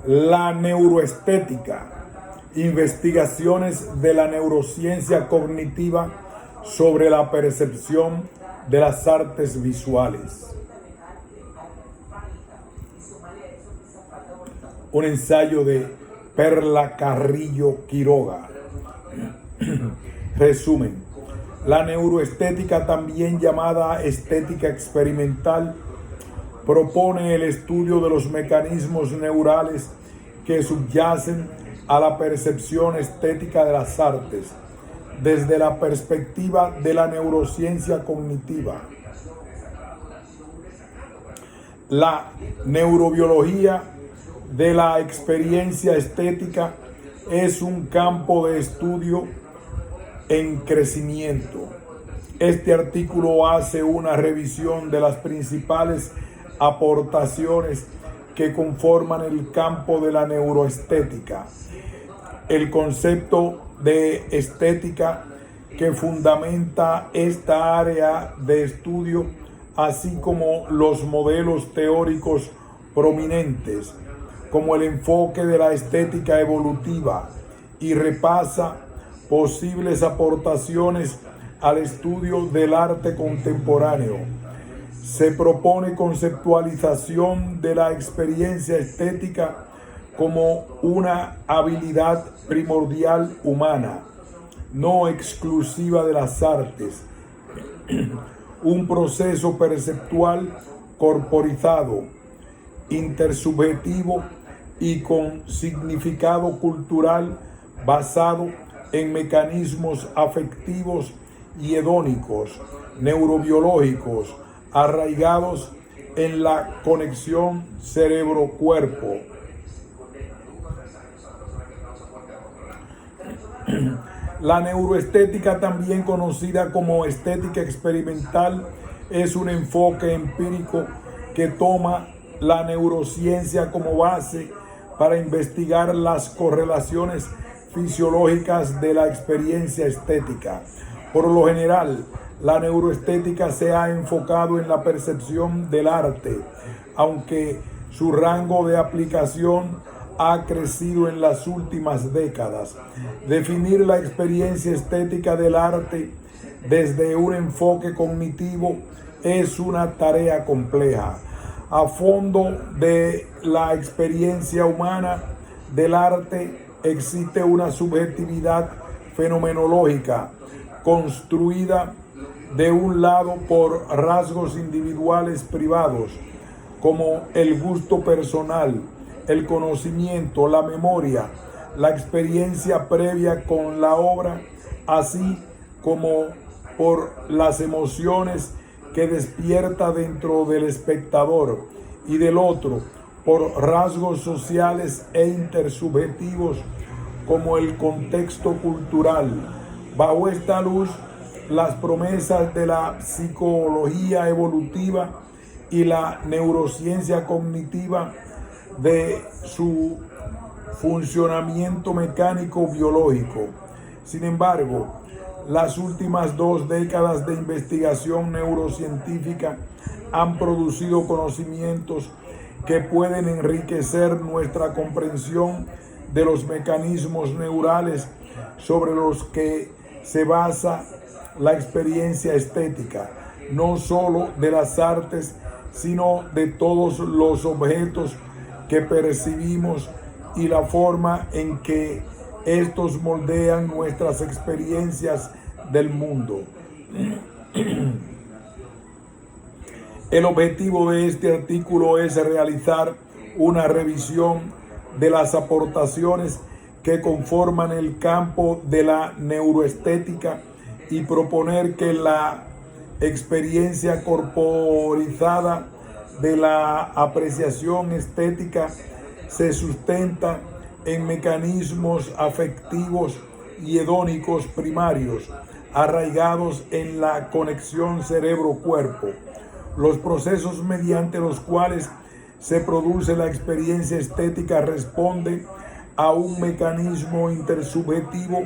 La neuroestética, investigaciones de la neurociencia cognitiva sobre la percepción de las artes visuales. Un ensayo de Perla Carrillo Quiroga. Resumen: la neuroestética, también llamada estética experimental, propone el estudio de los mecanismos neurales que subyacen a la percepción estética de las artes, desde la perspectiva de la neurociencia cognitiva. La neurobiología de la experiencia estética es un campo de estudio en crecimiento. Este artículo hace una revisión de las principales aportaciones que conforman el campo de la neuroestética, el concepto de estética que fundamenta esta área de estudio, así como los modelos teóricos prominentes, como el enfoque de la estética evolutiva, y repasa posibles aportaciones al estudio del arte contemporáneo. Se propone conceptualización de la experiencia estética como una habilidad primordial humana, no exclusiva de las artes, un proceso perceptual corporizado, intersubjetivo y con significado cultural basado en mecanismos afectivos y hedónicos, neurobiológicos, arraigados en la conexión cerebro-cuerpo. La neuroestética, también conocida como estética experimental, es un enfoque empírico que toma la neurociencia como base para investigar las correlaciones fisiológicas de la experiencia estética. Por lo general, la neuroestética se ha enfocado en la percepción del arte, aunque su rango de aplicación ha crecido en las últimas décadas. Definir la experiencia estética del arte desde un enfoque cognitivo es una tarea compleja. A fondo de la experiencia humana del arte existe una subjetividad fenomenológica construida de un lado por rasgos individuales privados, como el gusto personal, el conocimiento, la memoria, la experiencia previa con la obra, así como por las emociones que despierta dentro del espectador, y del otro por rasgos sociales e intersubjetivos como el contexto cultural. Bajo esta luz, las promesas de la psicología evolutiva y la neurociencia cognitiva de su funcionamiento mecánico biológico. Sin embargo, las últimas 2 décadas de investigación neurocientífica han producido conocimientos que pueden enriquecer nuestra comprensión de los mecanismos neurales sobre los que se basa la experiencia estética, no solo de las artes, sino de todos los objetos que percibimos y la forma en que estos moldean nuestras experiencias del mundo. El objetivo de este artículo es realizar una revisión de las aportaciones que conforman el campo de la neuroestética y proponer que la experiencia corporizada de la apreciación estética se sustenta en mecanismos afectivos y hedónicos primarios, arraigados en la conexión cerebro-cuerpo. Los procesos mediante los cuales se produce la experiencia estética responden a un mecanismo intersubjetivo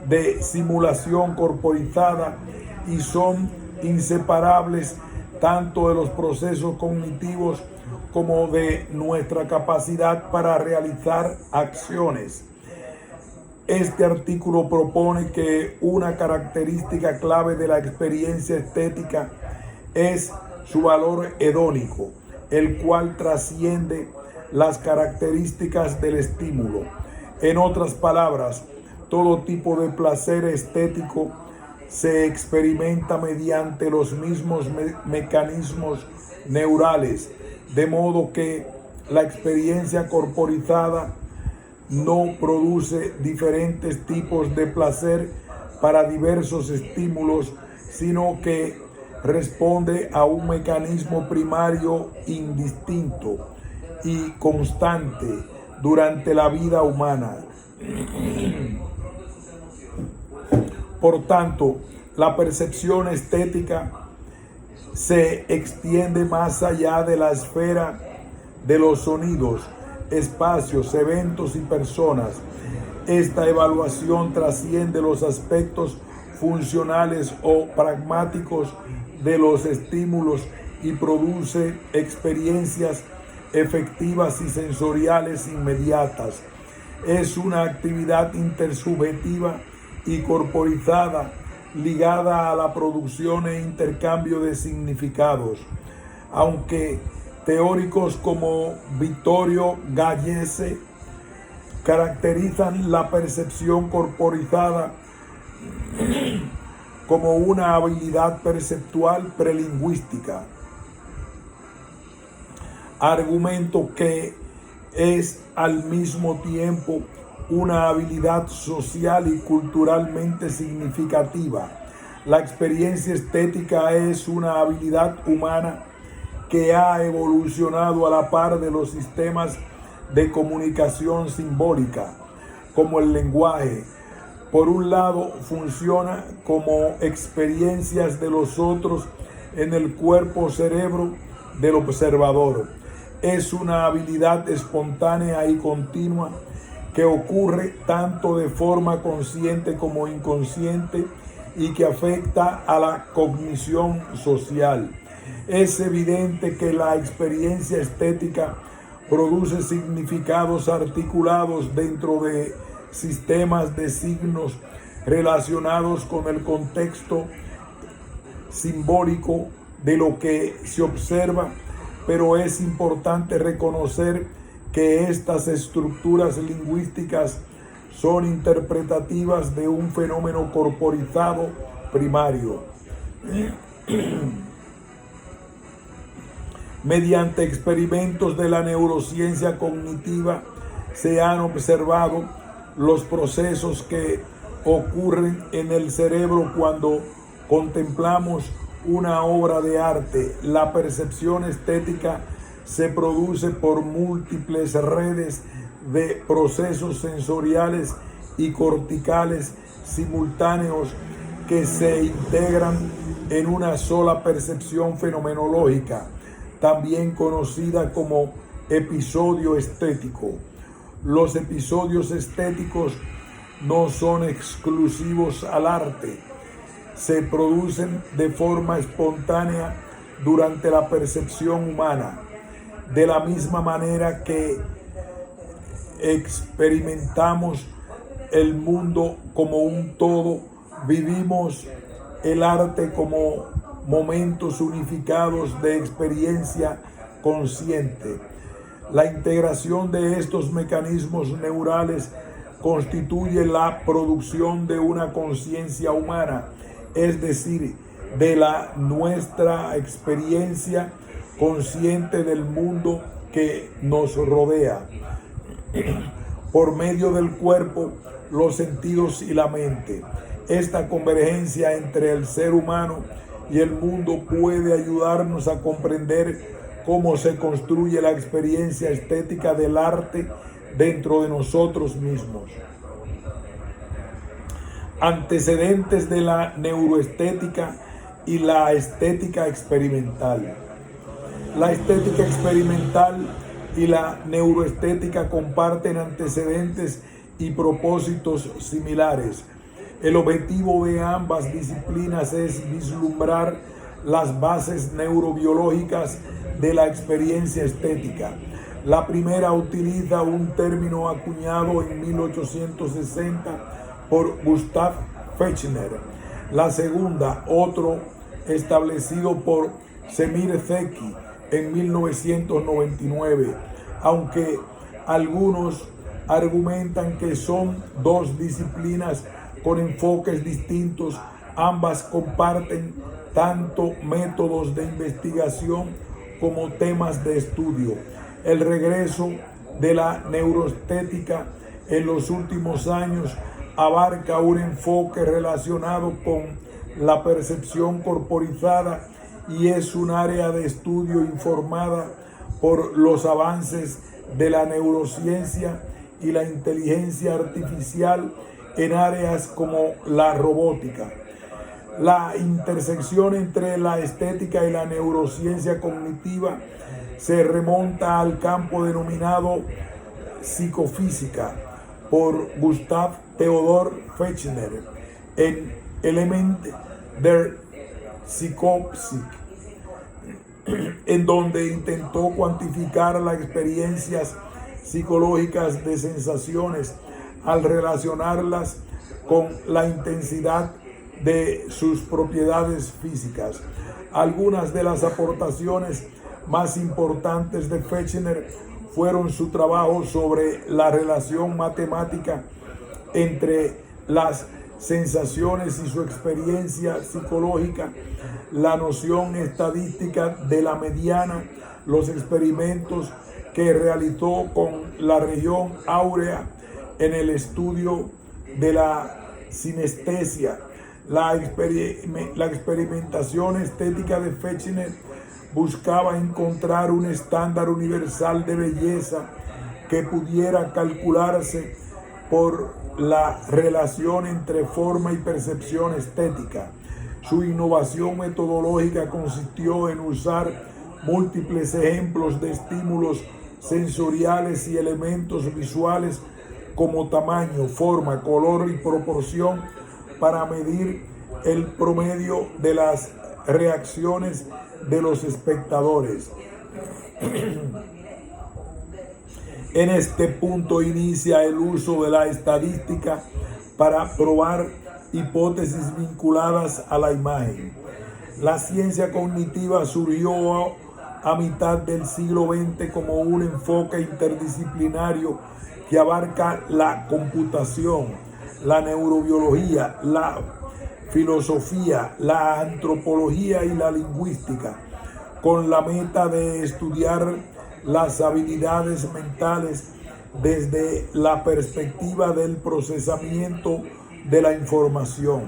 de simulación corporizada y son inseparables tanto de los procesos cognitivos como de nuestra capacidad para realizar acciones. Este artículo propone que una característica clave de la experiencia estética es su valor hedónico, el cual trasciende las características del estímulo. En otras palabras, todo tipo de placer estético se experimenta mediante los mismos mecanismos neurales, de modo que la experiencia corporizada no produce diferentes tipos de placer para diversos estímulos, sino que responde a un mecanismo primario indistinto y constante durante la vida humana. Por tanto, la percepción estética se extiende más allá de la esfera de los sonidos, espacios, eventos y personas. Esta evaluación trasciende los aspectos funcionales o pragmáticos de los estímulos y produce experiencias efectivas y sensoriales inmediatas. Es una actividad intersubjetiva y corporizada ligada a la producción e intercambio de significados. Aunque teóricos como Vittorio Gallese caracterizan la percepción corporizada como una habilidad perceptual prelingüística, argumento que es al mismo tiempo una habilidad social y culturalmente significativa. La experiencia estética es una habilidad humana que ha evolucionado a la par de los sistemas de comunicación simbólica, como el lenguaje. Por un lado, funciona como experiencias de los otros en el cuerpo-cerebro del observador. Es una habilidad espontánea y continua que ocurre tanto de forma consciente como inconsciente y que afecta a la cognición social. Es evidente que la experiencia estética produce significados articulados dentro de sistemas de signos relacionados con el contexto simbólico de lo que se observa, pero es importante reconocer que estas estructuras lingüísticas son interpretativas de un fenómeno corporizado primario. Mediante experimentos de la neurociencia cognitiva se han observado los procesos que ocurren en el cerebro cuando contemplamos una obra de arte. La percepción estética se produce por múltiples redes de procesos sensoriales y corticales simultáneos que se integran en una sola percepción fenomenológica, también conocida como episodio estético. Los episodios estéticos no son exclusivos al arte, se producen de forma espontánea durante la percepción humana. De la misma manera que experimentamos el mundo como un todo, vivimos el arte como momentos unificados de experiencia consciente. La integración de estos mecanismos neurales constituye la producción de una conciencia humana, es decir, de nuestra experiencia consciente del mundo que nos rodea. Por medio del cuerpo, los sentidos y la mente. Esta convergencia entre el ser humano y el mundo puede ayudarnos a comprender cómo se construye la experiencia estética del arte dentro de nosotros mismos. Antecedentes de la neuroestética y la estética experimental. La estética experimental y la neuroestética comparten antecedentes y propósitos similares. El objetivo de ambas disciplinas es vislumbrar las bases neurobiológicas de la experiencia estética. La primera utiliza un término acuñado en 1860 por Gustav Fechner. La segunda, otro establecido por Semir Zeki en 1999, aunque algunos argumentan que son dos disciplinas con enfoques distintos. Ambas comparten tanto métodos de investigación como temas de estudio. El regreso de la neuroestética en los últimos años abarca un enfoque relacionado con la percepción corporizada y es un área de estudio informada por los avances de la neurociencia y la inteligencia artificial en áreas como la robótica. La intersección entre la estética y la neurociencia cognitiva se remonta al campo denominado psicofísica por Gustav Theodor Fechner en Element der Psychopsych, en donde intentó cuantificar las experiencias psicológicas de sensaciones al relacionarlas con la intensidad de sus propiedades físicas. Algunas de las aportaciones más importantes de Fechner fueron su trabajo sobre la relación matemática entre las sensaciones y su experiencia psicológica, la noción estadística de la mediana, los experimentos que realizó con la región áurea en el estudio de la sinestesia. La experimentación estética de Fechner buscaba encontrar un estándar universal de belleza que pudiera calcularse por la relación entre forma y percepción estética. Su innovación metodológica consistió en usar múltiples ejemplos de estímulos sensoriales y elementos visuales como tamaño, forma, color y proporción para medir el promedio de las reacciones de los espectadores. En este punto inicia el uso de la estadística para probar hipótesis vinculadas a la imagen. La ciencia cognitiva surgió a mitad del siglo XX como un enfoque interdisciplinario que abarca la computación, la neurobiología, la filosofía, la antropología y la lingüística, con la meta de estudiar las habilidades mentales desde la perspectiva del procesamiento de la información.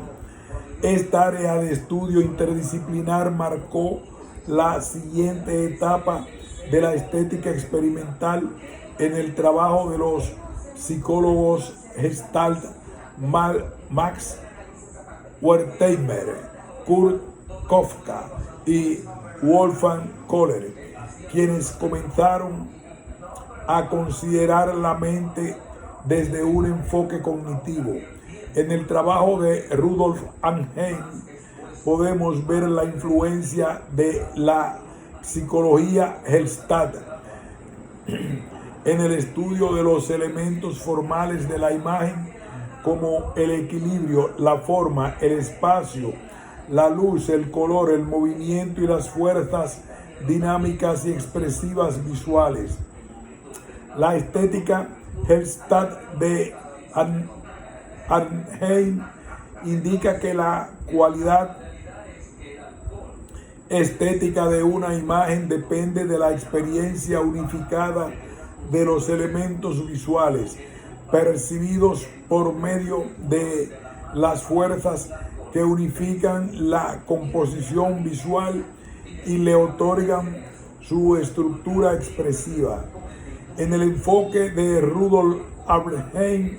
Esta área de estudio interdisciplinar marcó la siguiente etapa de la estética experimental en el trabajo de los psicólogos Gestalt Max Wertheimer, Kurt Koffka y Wolfgang Kohler, quienes comenzaron a considerar la mente desde un enfoque cognitivo. En el trabajo de Rudolf Anheim podemos ver la influencia de la psicología Gestalt en el estudio de los elementos formales de la imagen, como el equilibrio, la forma, el espacio, la luz, el color, el movimiento y las fuerzas dinámicas y expresivas visuales. La estética Gestalt de Arnheim indica que la cualidad estética de una imagen depende de la experiencia unificada de los elementos visuales percibidos por medio de las fuerzas que unifican la composición visual y le otorgan su estructura expresiva. En el enfoque de Rudolf Arnheim,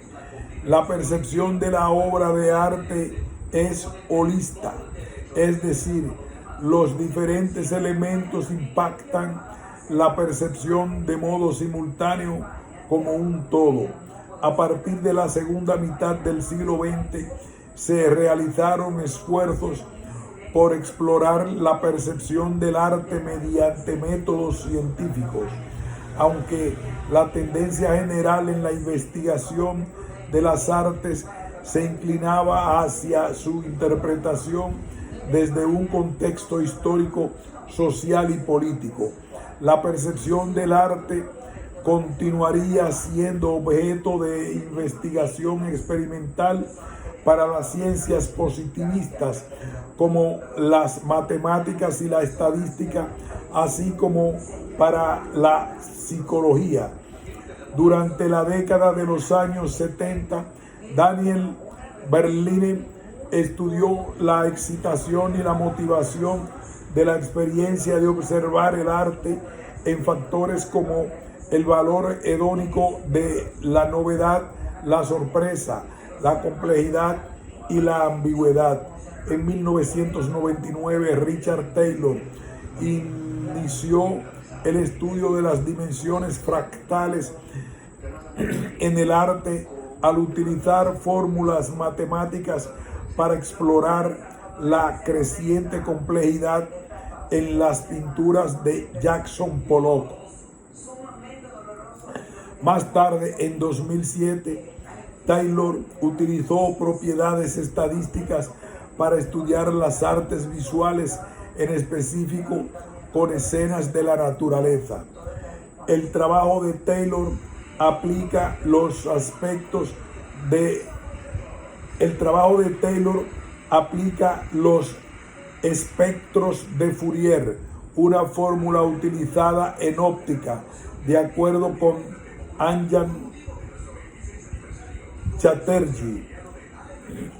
la percepción de la obra de arte es holista, es decir, los diferentes elementos impactan la percepción de modo simultáneo como un todo. A partir de la segunda mitad del siglo XX se realizaron esfuerzos por explorar la percepción del arte mediante métodos científicos, aunque la tendencia general en la investigación de las artes se inclinaba hacia su interpretación desde un contexto histórico, social y político. La percepción del arte continuaría siendo objeto de investigación experimental para las ciencias positivistas como las matemáticas y la estadística, así como para la psicología. Durante la década de los años 70, Daniel Berliner estudió la excitación y la motivación de la experiencia de observar el arte en factores como el valor hedónico de la novedad, la sorpresa, la complejidad y la ambigüedad. En 1999, Richard Taylor inició el estudio de las dimensiones fractales en el arte al utilizar fórmulas matemáticas para explorar la creciente complejidad en las pinturas de Jackson Pollock. Más tarde, en 2007, Taylor utilizó propiedades estadísticas para estudiar las artes visuales, en específico con escenas de la naturaleza. El trabajo de Taylor aplica los espectros de Fourier, una fórmula utilizada en óptica, de acuerdo con Anjan Chatterjee.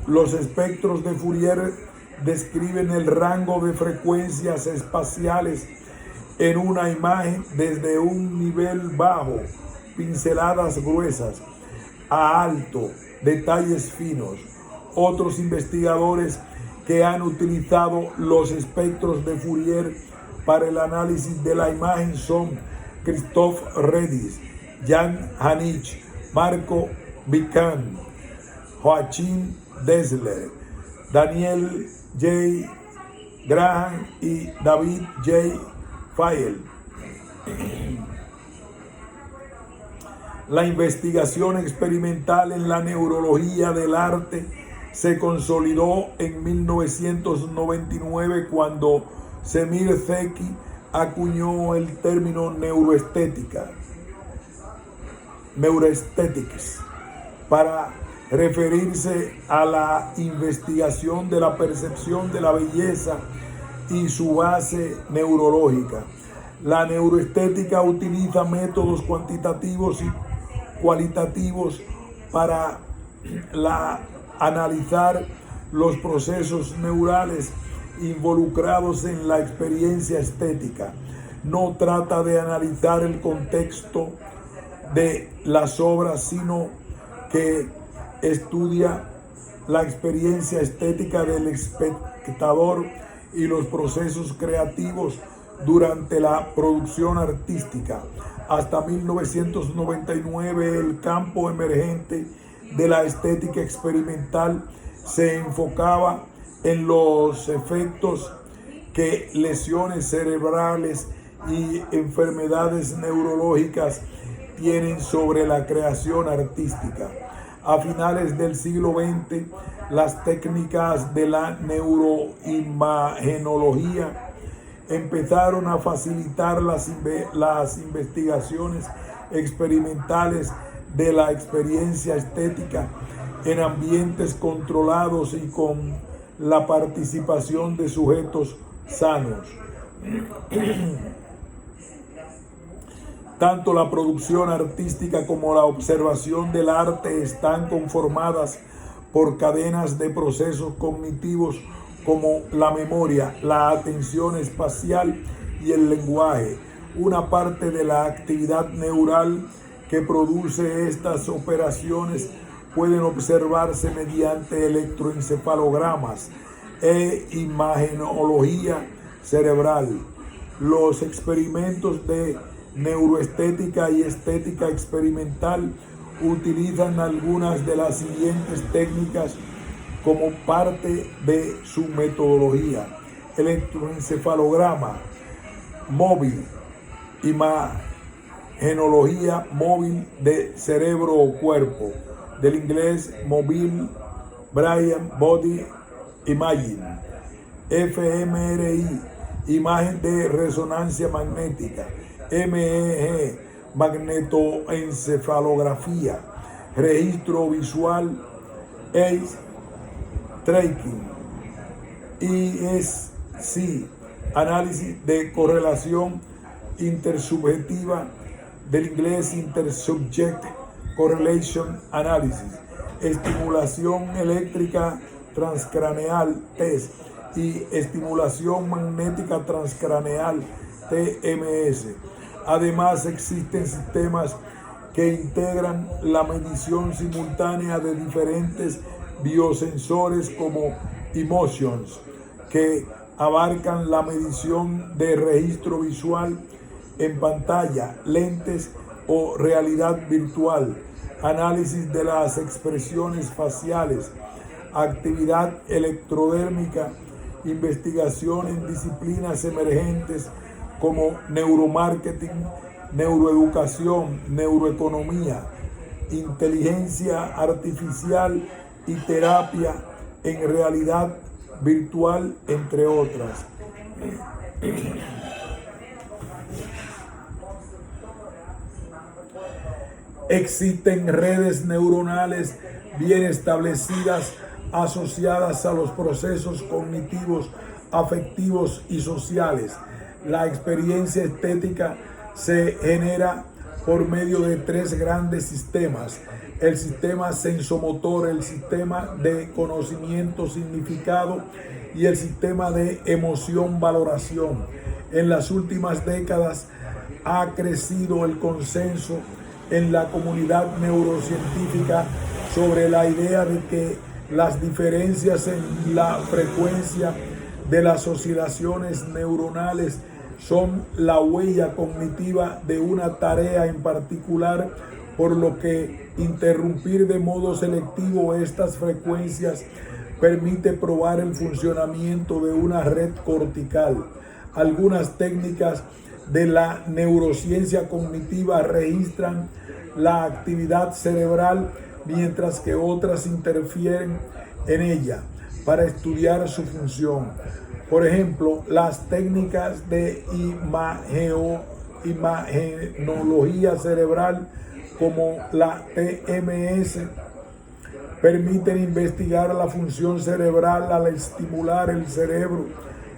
Los espectros de Fourier describen el rango de frecuencias espaciales en una imagen desde un nivel bajo, pinceladas gruesas, a alto, detalles finos. Otros investigadores que han utilizado los espectros de Fourier para el análisis de la imagen son Christoph Redis, Jan Hanich, Marco Bican, Joachim Dessler, Daniel J. Graham y David J. Fayel. La investigación experimental en la neurología del arte se consolidó en 1999 cuando Semir Zeki acuñó el término neuroaesthetics para referirse a la investigación de la percepción de la belleza y su base neurológica. La neuroestética utiliza métodos cuantitativos y cualitativos para analizar los procesos neurales involucrados en la experiencia estética. No trata de analizar el contexto de las obras, sino que estudia la experiencia estética del espectador y los procesos creativos durante la producción artística. Hasta 1999, el campo emergente de la estética experimental se enfocaba en los efectos que lesiones cerebrales y enfermedades neurológicas tienen sobre la creación artística. A finales del siglo XX, las técnicas de la neuroimagenología empezaron a facilitar las investigaciones experimentales de la experiencia estética en ambientes controlados y con la participación de sujetos sanos. Tanto la producción artística como la observación del arte están conformadas por cadenas de procesos cognitivos como la memoria, la atención espacial y el lenguaje. Una parte de la actividad neural que produce estas operaciones pueden observarse mediante electroencefalogramas e imagenología cerebral. Los experimentos de neuroestética y estética experimental utilizan algunas de las siguientes técnicas como parte de su metodología: electroencefalograma móvil, imagenología móvil de cerebro o cuerpo, del inglés Mobile Brain Body Imaging, fMRI, imagen de resonancia magnética, MEG, magnetoencefalografía, registro visual, eye tracking, ESC, análisis de correlación intersubjetiva, del inglés Intersubject Correlation Analysis, estimulación eléctrica transcraneal, TES, y estimulación magnética transcraneal, TMS. Además, existen sistemas que integran la medición simultánea de diferentes biosensores como Emotions, que abarcan la medición de registro visual en pantalla, lentes o realidad virtual, análisis de las expresiones faciales, actividad electrodérmica, investigación en disciplinas emergentes como neuromarketing, neuroeducación, neuroeconomía, inteligencia artificial y terapia en realidad virtual, entre otras. Existen redes neuronales bien establecidas asociadas a los procesos cognitivos, afectivos y sociales. La experiencia estética se genera por medio de tres grandes sistemas: el sistema sensomotor, el sistema de conocimiento significado y el sistema de emoción-valoración. En las últimas décadas ha crecido el consenso en la comunidad neurocientífica sobre la idea de que las diferencias en la frecuencia de las oscilaciones neuronales son la huella cognitiva de una tarea en particular, por lo que interrumpir de modo selectivo estas frecuencias permite probar el funcionamiento de una red cortical. Algunas técnicas de la neurociencia cognitiva registran la actividad cerebral, mientras que otras interfieren en ella para estudiar su función. Por ejemplo, las técnicas de imagenología cerebral como la TMS permiten investigar la función cerebral al estimular el cerebro,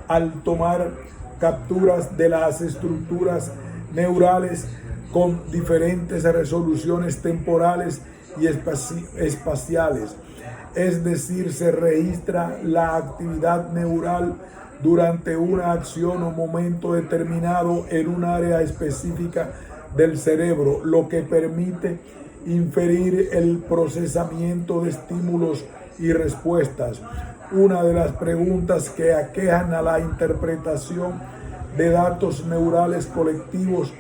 al tomar capturas de las estructuras neurales con diferentes resoluciones temporales y espaciales. Es decir, se registra la actividad neural durante una acción o momento determinado en un área específica del cerebro, lo que permite inferir el procesamiento de estímulos y respuestas. Una de las preguntas que aquejan a la interpretación de datos neurales colectivos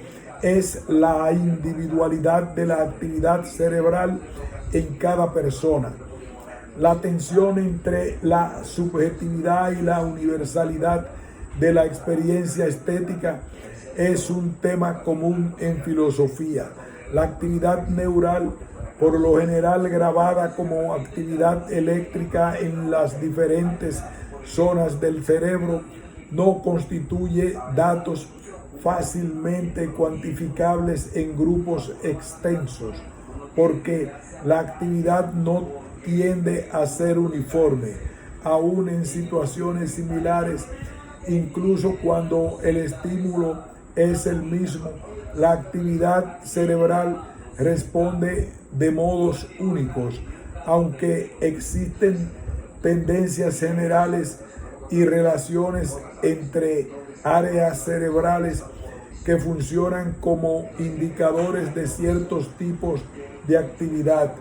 es la individualidad de la actividad cerebral en cada persona. La tensión entre la subjetividad y la universalidad de la experiencia estética es un tema común en filosofía. La actividad neural, por lo general grabada como actividad eléctrica en las diferentes zonas del cerebro, no constituye datos fácilmente cuantificables en grupos extensos, porque la actividad no tiende a ser uniforme, aún en situaciones similares. Incluso cuando el estímulo es el mismo, la actividad cerebral responde de modos únicos, aunque existen tendencias generales y relaciones entre áreas cerebrales que funcionan como indicadores de ciertos tipos de actividad.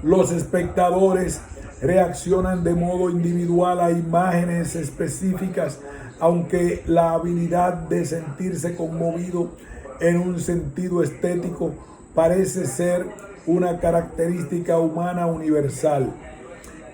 Los espectadores reaccionan de modo individual a imágenes específicas, aunque la habilidad de sentirse conmovido en un sentido estético parece ser una característica humana universal.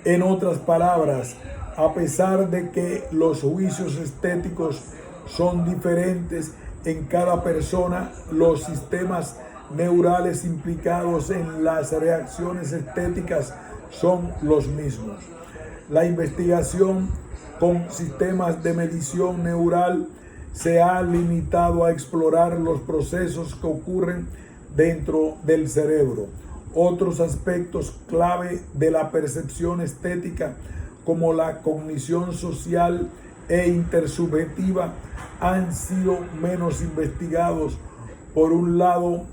En otras palabras, a pesar de que los juicios estéticos son diferentes en cada persona, los sistemas neurales implicados en las reacciones estéticas son los mismos. La investigación con sistemas de medición neural se ha limitado a explorar los procesos que ocurren dentro del cerebro. Otros aspectos clave de la percepción estética, como la cognición social e intersubjetiva, han sido menos investigados. Por un lado,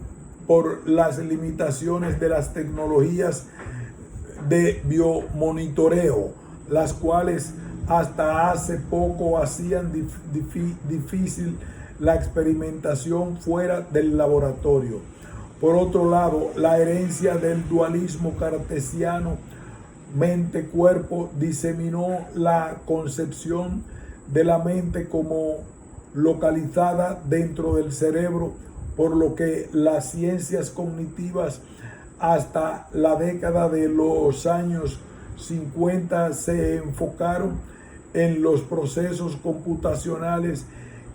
por las limitaciones de las tecnologías de biomonitoreo, las cuales hasta hace poco hacían difícil la experimentación fuera del laboratorio. Por otro lado, la herencia del dualismo cartesiano mente-cuerpo diseminó la concepción de la mente como localizada dentro del cerebro, por lo que las ciencias cognitivas hasta la década de los años 50 se enfocaron en los procesos computacionales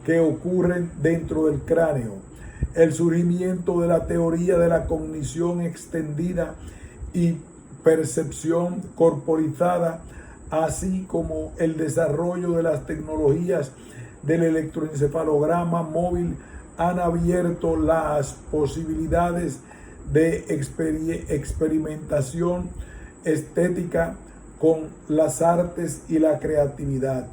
que ocurren dentro del cráneo. El surgimiento de la teoría de la cognición extendida y percepción corporizada, así como el desarrollo de las tecnologías del electroencefalograma móvil, han abierto las posibilidades de experimentación estética con las artes y la creatividad.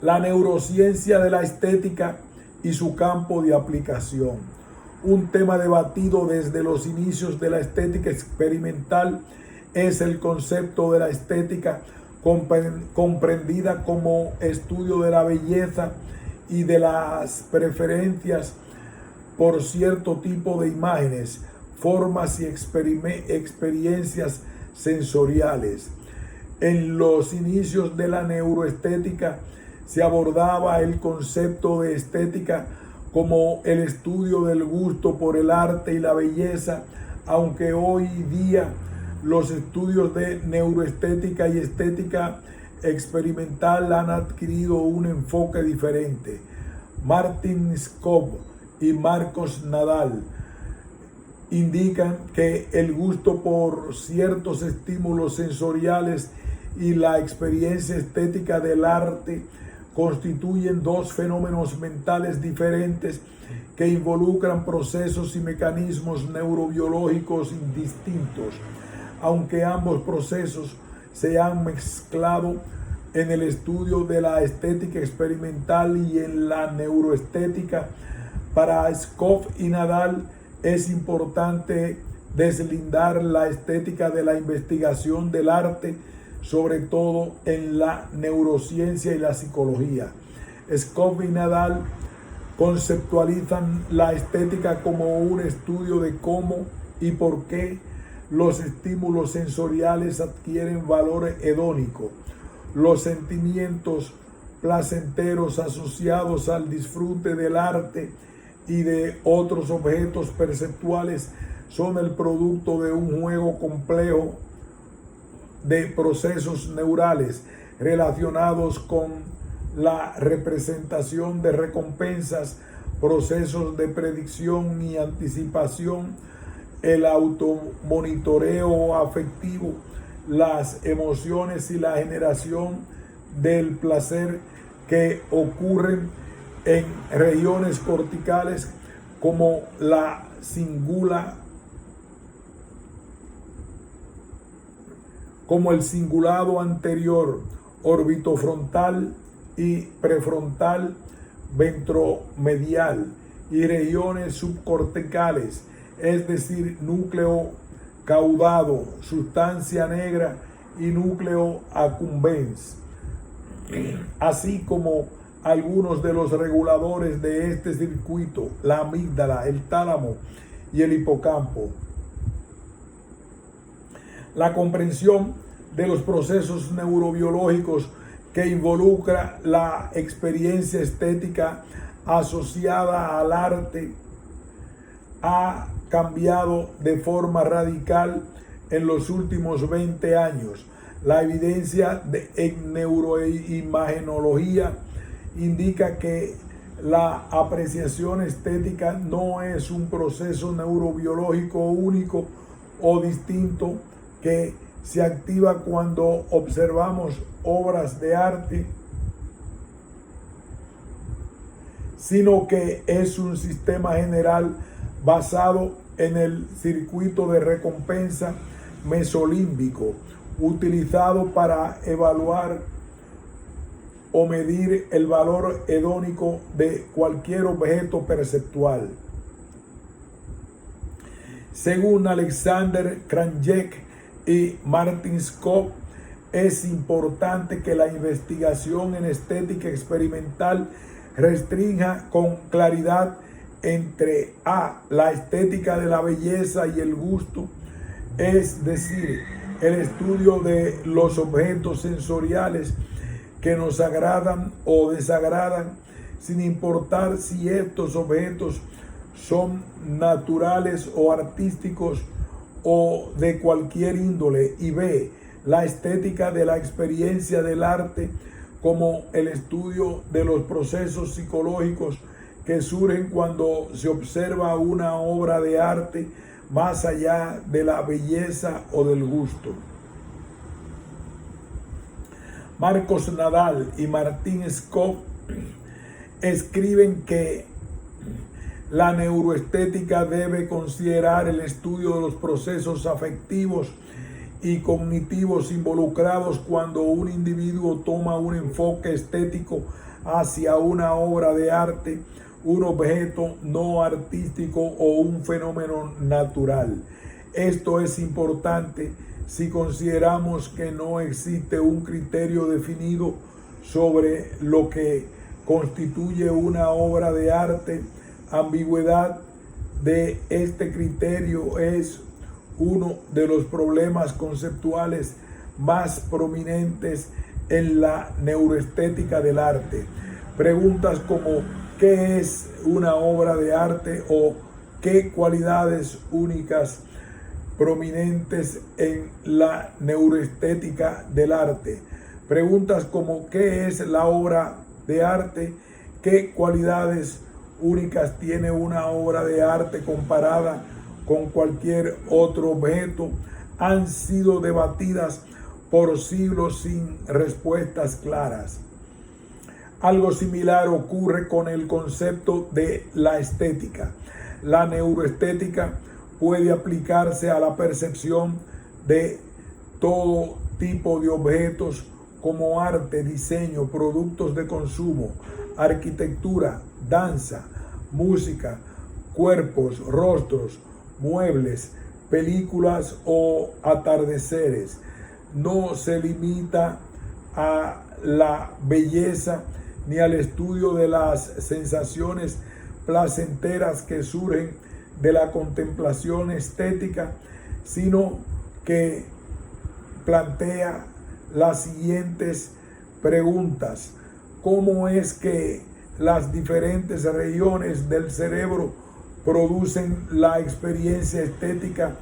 La neurociencia de la estética y su campo de aplicación. Un tema debatido desde los inicios de la estética experimental es el concepto de la estética comprendida como estudio de la belleza y de las preferencias por cierto tipo de imágenes, formas y experiencias sensoriales. En los inicios de la neuroestética se abordaba el concepto de estética como el estudio del gusto por el arte y la belleza, aunque hoy día los estudios de neuroestética y estética experimental han adquirido un enfoque diferente. Martin Skov y Marcos Nadal indican que el gusto por ciertos estímulos sensoriales y la experiencia estética del arte constituyen dos fenómenos mentales diferentes que involucran procesos y mecanismos neurobiológicos distintos, aunque ambos procesos se han mezclado en el estudio de la estética experimental y en la neuroestética. Para Skov y Nadal es importante deslindar la estética de la investigación del arte, sobre todo en la neurociencia y la psicología. Skov y Nadal conceptualizan la estética como un estudio de cómo y por qué los estímulos sensoriales adquieren valor hedónico. Los sentimientos placenteros asociados al disfrute del arte y de otros objetos perceptuales son el producto de un juego complejo de procesos neurales relacionados con la representación de recompensas, procesos de predicción y anticipación, el automonitoreo afectivo, las emociones y la generación del placer que ocurren en regiones corticales como la cingula, como el cingulado anterior, orbitofrontal y prefrontal, ventromedial, y regiones subcorticales, es decir, núcleo caudado, sustancia negra y núcleo accumbens, así como algunos de los reguladores de este circuito, la amígdala, el tálamo y el hipocampo. La comprensión de los procesos neurobiológicos que involucra la experiencia estética asociada al arte ha cambiado de forma radical en los últimos 20 años. La evidencia en neuroimagenología indica que la apreciación estética no es un proceso neurobiológico único o distinto que se activa cuando observamos obras de arte, sino que es un sistema general basado en el circuito de recompensa mesolímbico, utilizado para evaluar o medir el valor hedónico de cualquier objeto perceptual. Según Alexander Kranjec y Martin Scott, es importante que la investigación en estética experimental restrinja con claridad entre la estética de la belleza y el gusto, es decir, el estudio de los objetos sensoriales que nos agradan o desagradan, sin importar si estos objetos son naturales o artísticos o de cualquier índole, y B, la estética de la experiencia del arte como el estudio de los procesos psicológicos que surgen cuando se observa una obra de arte más allá de la belleza o del gusto. Marcos Nadal y Martin Scott escriben que la neuroestética debe considerar el estudio de los procesos afectivos y cognitivos involucrados cuando un individuo toma un enfoque estético hacia una obra de arte, un objeto no artístico o un fenómeno natural. Esto es importante si consideramos que no existe un criterio definido sobre lo que constituye una obra de arte. Ambigüedad de este criterio es uno de los problemas conceptuales más prominentes en la neuroestética del arte. Preguntas como ¿qué es una obra de arte? O ¿qué cualidades únicas prominentes en la neuroestética del arte? Preguntas como ¿qué es la obra de arte? ¿Qué cualidades únicas tiene una obra de arte comparada con cualquier otro objeto? Han sido debatidas por siglos sin respuestas claras. Algo similar ocurre con el concepto de la estética. La neuroestética puede aplicarse a la percepción de todo tipo de objetos como arte, diseño, productos de consumo, arquitectura, danza, música, cuerpos, rostros, muebles, películas o atardeceres. No se limita a la belleza ni al estudio de las sensaciones placenteras que surgen de la contemplación estética, sino que plantea las siguientes preguntas. ¿Cómo es que las diferentes regiones del cerebro producen la experiencia estética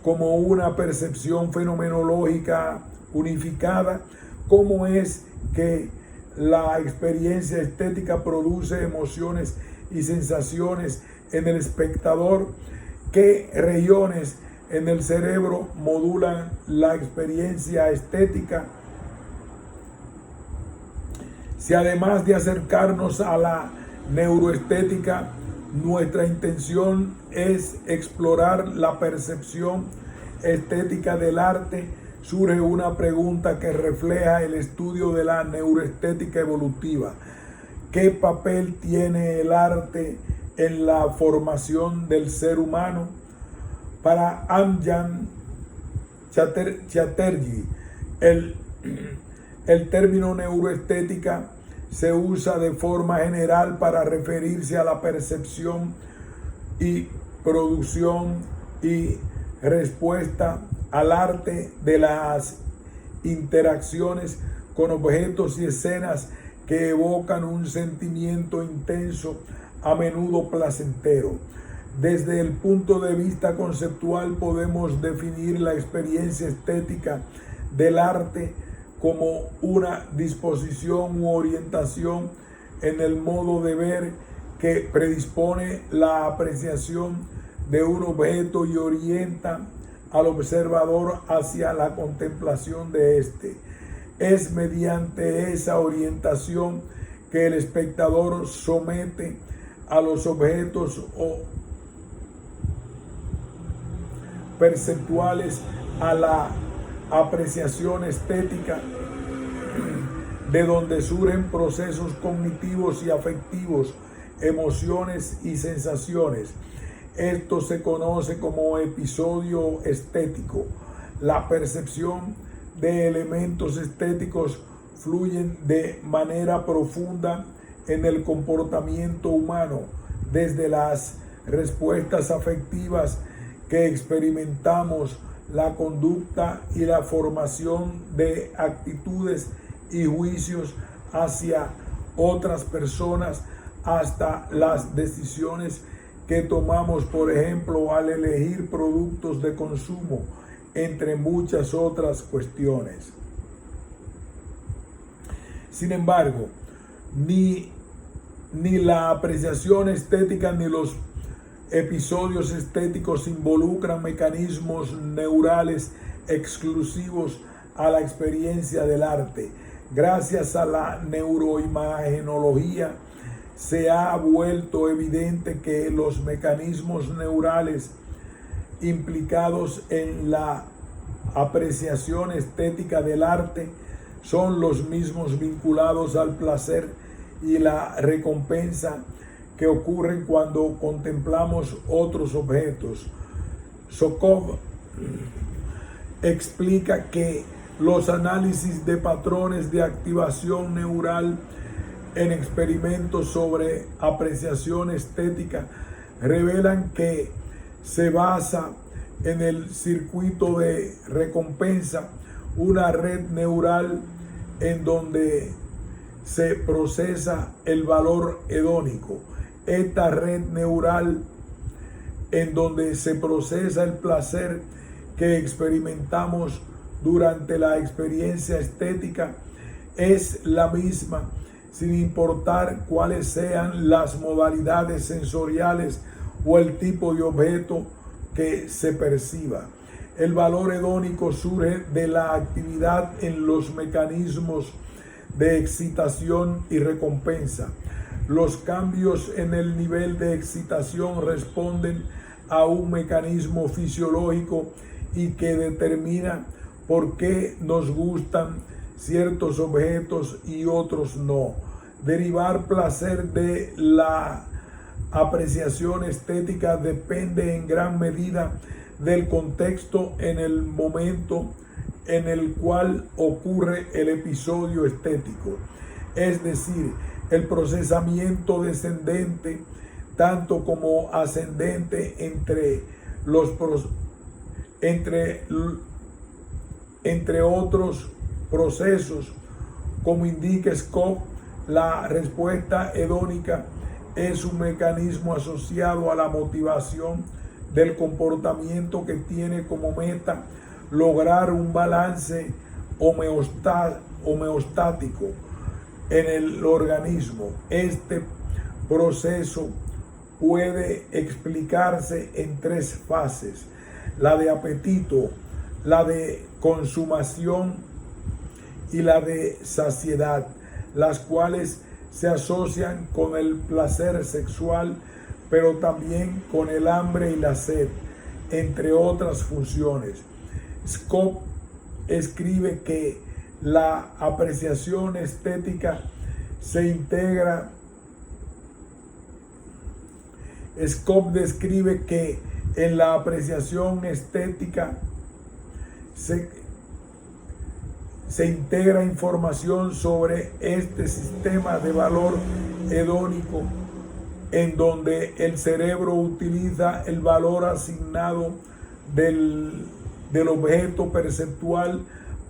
como una percepción fenomenológica unificada? ¿Cómo es que la experiencia estética produce emociones y sensaciones en el espectador? ¿Qué regiones en el cerebro modulan la experiencia estética? Si además de acercarnos a la neuroestética, nuestra intención es explorar la percepción estética del arte, surge una pregunta que refleja el estudio de la neuroestética evolutiva. ¿Qué papel tiene el arte en la formación del ser humano? Para Amjan Chatterjee, el término neuroestética se usa de forma general para referirse a la percepción y producción y respuesta al arte de las interacciones con objetos y escenas que evocan un sentimiento intenso, a menudo placentero. Desde el punto de vista conceptual podemos definir la experiencia estética del arte como una disposición u orientación en el modo de ver que predispone la apreciación de un objeto y orienta al observador hacia la contemplación de éste. Es mediante esa orientación que el espectador somete a los objetos o perceptuales a la apreciación estética, de donde surgen procesos cognitivos y afectivos, emociones y sensaciones. Esto se conoce como episodio estético. La percepción de elementos estéticos fluyen de manera profunda en el comportamiento humano, desde las respuestas afectivas que experimentamos, la conducta y la formación de actitudes y juicios hacia otras personas, hasta las decisiones que tomamos, por ejemplo, al elegir productos de consumo, entre muchas otras cuestiones. Sin embargo, ni la apreciación estética ni los episodios estéticos involucran mecanismos neurales exclusivos a la experiencia del arte. Gracias a la neuroimagenología se ha vuelto evidente que los mecanismos neurales implicados en la apreciación estética del arte son los mismos vinculados al placer y la recompensa que ocurren cuando contemplamos otros objetos. Sokov explica que los análisis de patrones de activación neural en experimentos sobre apreciación estética revelan que se basa en el circuito de recompensa una red neural en donde se procesa el valor hedónico. Esta red neural en donde se procesa el placer que experimentamos durante la experiencia estética es la misma, sin importar cuáles sean las modalidades sensoriales o el tipo de objeto que se perciba. El valor hedónico surge de la actividad en los mecanismos de excitación y recompensa. Los cambios en el nivel de excitación responden a un mecanismo fisiológico y que determina por qué nos gustan ciertos objetos y otros no. Derivar placer de la apreciación estética depende en gran medida del contexto en el momento en el cual ocurre el episodio estético, es decir, el procesamiento descendente tanto como ascendente entre otros procesos, como indica Scott. La respuesta hedónica es un mecanismo asociado a la motivación del comportamiento que tiene como meta lograr un balance homeostático en el organismo. Este proceso puede explicarse en tres fases: la de apetito, la de consumación y la de saciedad, las cuales se asocian con el placer sexual, pero también con el hambre y la sed, entre otras funciones. Scott escribe que la apreciación estética se integra. Scott describe que en la apreciación estética se integra información sobre este sistema de valor hedónico, en donde el cerebro utiliza el valor asignado del objeto perceptual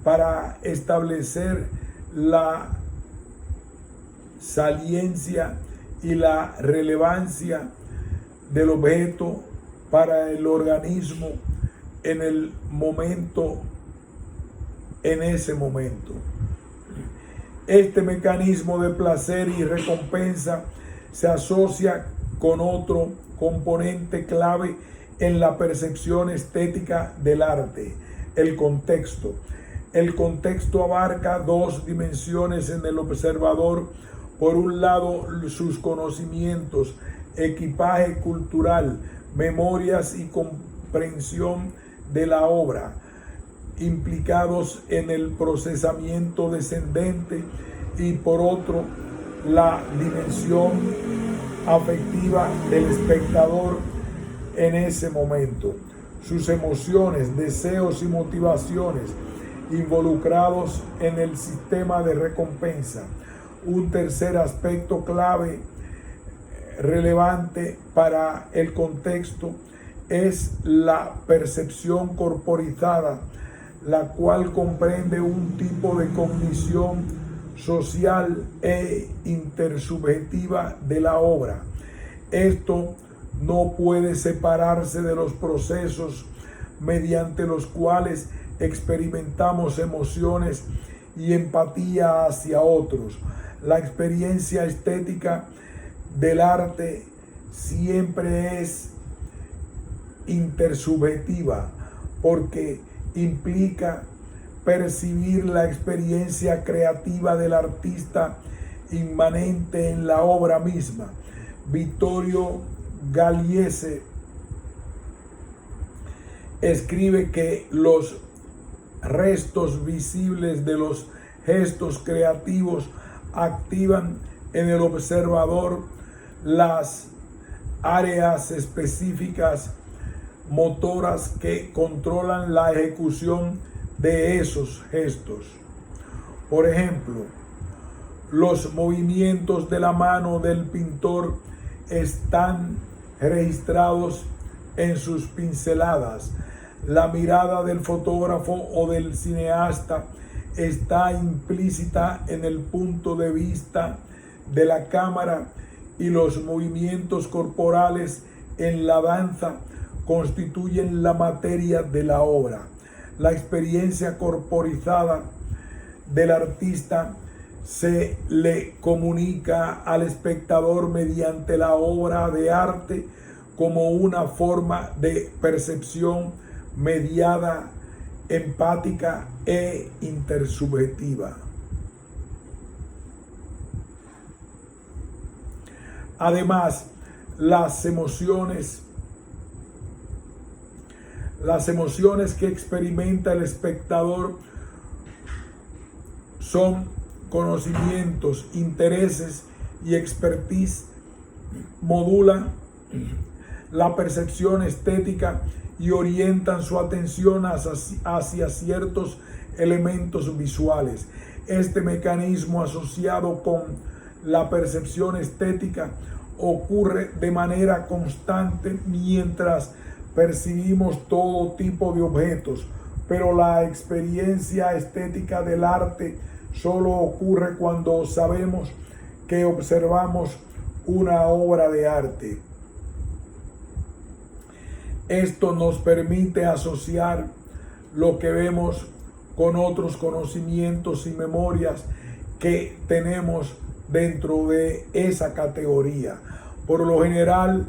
para establecer la saliencia y la relevancia del objeto para el organismo en el momento, en ese momento. Este mecanismo de placer y recompensa se asocia con otro componente clave en la percepción estética del arte: el contexto. El contexto abarca dos dimensiones en el observador. Por un lado, sus conocimientos, equipaje cultural, memorias y comprensión de la obra, implicados en el procesamiento descendente, y por otro, la dimensión afectiva del espectador en ese momento, sus emociones, deseos y motivaciones involucrados en el sistema de recompensa. Un tercer aspecto clave relevante para el contexto es la percepción corporizada, la cual comprende un tipo de cognición social e intersubjetiva de la obra. Esto no puede separarse de los procesos mediante los cuales experimentamos emociones y empatía hacia otros. La experiencia estética del arte siempre es intersubjetiva, porque implica percibir la experiencia creativa del artista inmanente en la obra misma. Vittorio Galiese escribe que los restos visibles de los gestos creativos activan en el observador las áreas específicas motoras que controlan la ejecución de esos gestos. Por ejemplo, los movimientos de la mano del pintor están registrados en sus pinceladas. La mirada del fotógrafo o del cineasta está implícita en el punto de vista de la cámara, y los movimientos corporales en la danza constituyen la materia de la obra. La experiencia corporizada del artista se le comunica al espectador mediante la obra de arte como una forma de percepción mediada, empática e intersubjetiva. Además, las emociones que experimenta el espectador son conocimientos, intereses y expertise. Modulan la percepción estética y orientan su atención hacia ciertos elementos visuales. Este mecanismo asociado con la percepción estética ocurre de manera constante mientras percibimos todo tipo de objetos, pero la experiencia estética del arte solo ocurre cuando sabemos que observamos una obra de arte. Esto nos permite asociar lo que vemos con otros conocimientos y memorias que tenemos dentro de esa categoría. Por lo general,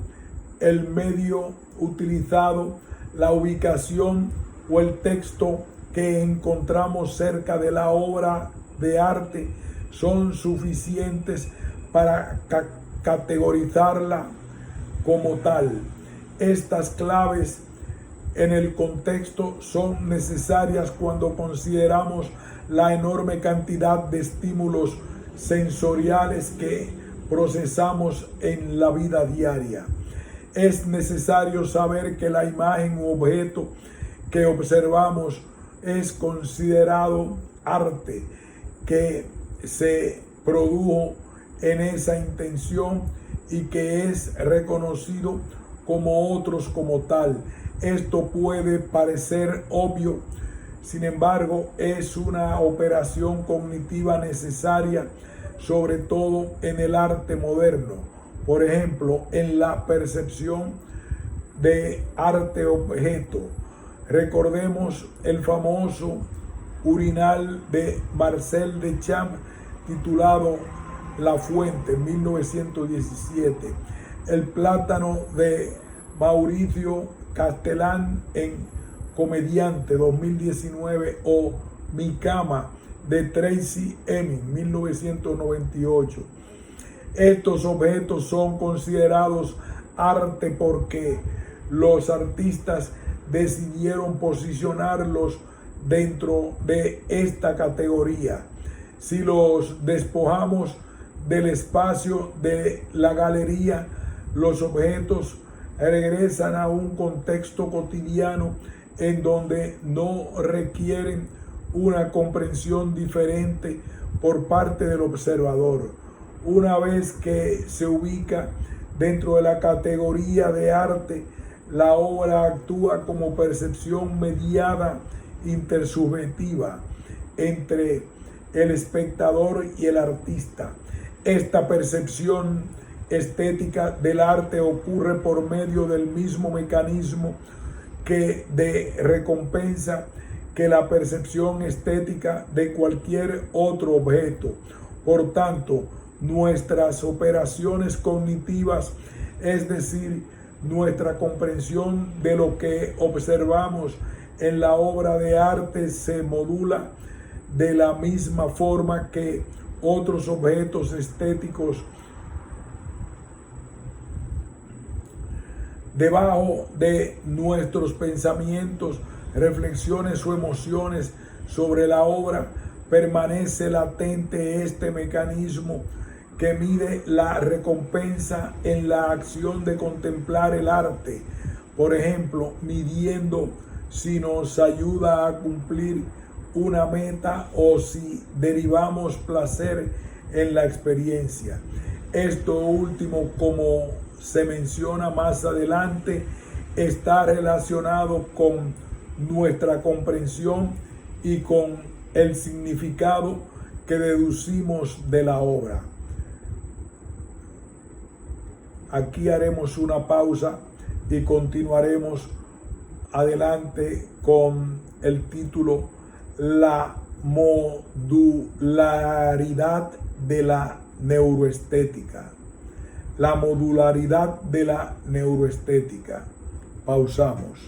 el medio utilizado, la ubicación o el texto que encontramos cerca de la obra de arte son suficientes para categorizarla como tal. Estas claves en el contexto son necesarias cuando consideramos la enorme cantidad de estímulos sensoriales que procesamos en la vida diaria. Es necesario saber que la imagen u objeto que observamos es considerado arte, que se produjo en esa intención y que es reconocido como otros como tal. Esto puede parecer obvio, sin embargo, es una operación cognitiva necesaria, sobre todo en el arte moderno, Por ejemplo, en la percepción de arte-objeto. Recordemos el famoso urinal de Marcel Duchamp titulado La Fuente, 1917. El plátano de Mauricio Castellán en Comediante, 2019. O Mi cama de Tracy Emin, 1998. Estos objetos son considerados arte porque los artistas decidieron posicionarlos dentro de esta categoría. Si los despojamos del espacio de la galería, los objetos regresan a un contexto cotidiano en donde no requieren una comprensión diferente por parte del observador. Una vez que se ubica dentro de la categoría de arte, la obra actúa como percepción mediada intersubjetiva entre el espectador y el artista. Esta percepción estética del arte ocurre por medio del mismo mecanismo que de recompensa que la percepción estética de cualquier otro objeto. Por tanto, nuestras operaciones cognitivas, es decir, nuestra comprensión de lo que observamos en la obra de arte, se modula de la misma forma que otros objetos estéticos. Debajo de nuestros pensamientos, reflexiones o emociones sobre la obra, permanece latente este mecanismo que mide la recompensa en la acción de contemplar el arte. Por ejemplo, midiendo si nos ayuda a cumplir una meta o si derivamos placer en la experiencia. Esto último, como se menciona más adelante, está relacionado con nuestra comprensión y con el significado que deducimos de la obra. Aquí haremos una pausa y continuaremos adelante con el título La modularidad de la neuroestética. La modularidad de la neuroestética. Pausamos.